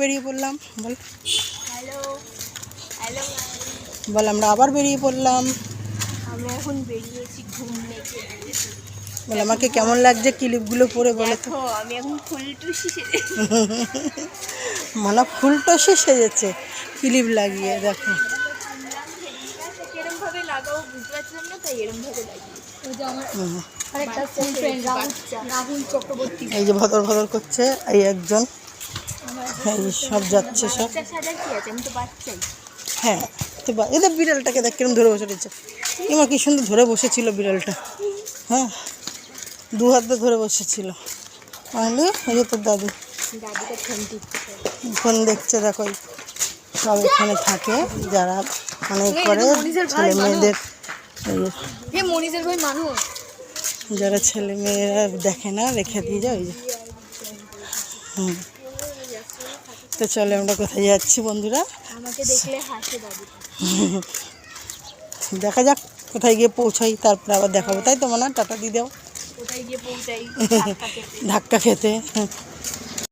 বেরিয়ে পড়লাম বল। Hello hello বল আমরা আবার বেরিয়ে পড়লাম। আমরা এখন বেরিয়েছি ঘুমনে। বল আমাকে কেমন লাগছে ক্লিপগুলো পরে বলে তো। দেখো আমি এখন ফুলটুসি সেজেছি। মানে ফুলটসি সেজেছে ক্লিপ লাগিয়ে দেখো। এরম ভাবে লাগাও বুঝতে পারছিলাম না, তাই এরম ভাবে লাগিয়ে। ওই যে আমার আরেকটা ফ্রেন্ড রাহুল চক্রবর্তী, এই যে ভদর ভদর করছে এই একজন, এই সব যাচ্ছে সব। সাজা কি আছে, আমি তো বাচ্চাই। হ্যাঁ তো এদের বিড়ালটাকে দেখ কিরম ধরে বসে রয়েছে। এবার কি সুন্দর ধরে বসেছিল বিড়ালটা। হ্যাঁ দু হাতে ধরে বসেছিল। তাহলে এই যে তোর দাদু দাদুকে ফোন দিচ্ছে। ফোন দেখছে দেখো। সব এখানে থাকে যারা অনেক করে ছেলে মেয়েদের, এই মনীষের ভাই মানুষ যারা ছেলে মেয়েরা দেখে না রেখে দিয়ে যায় ওই যে। হুম তো চলে আমরা কোথায় যাচ্ছি বন্ধুরা, আমাকে দেখলে হাসে দাদু। দেখা যাক কোথায় গিয়ে পৌঁছাই, তারপরে আবার দেখাবো। তাই তো মনে হয় টাটা দিয়ে দাও কোথায় গিয়ে পৌঁছাই ধাক্কা খেতে।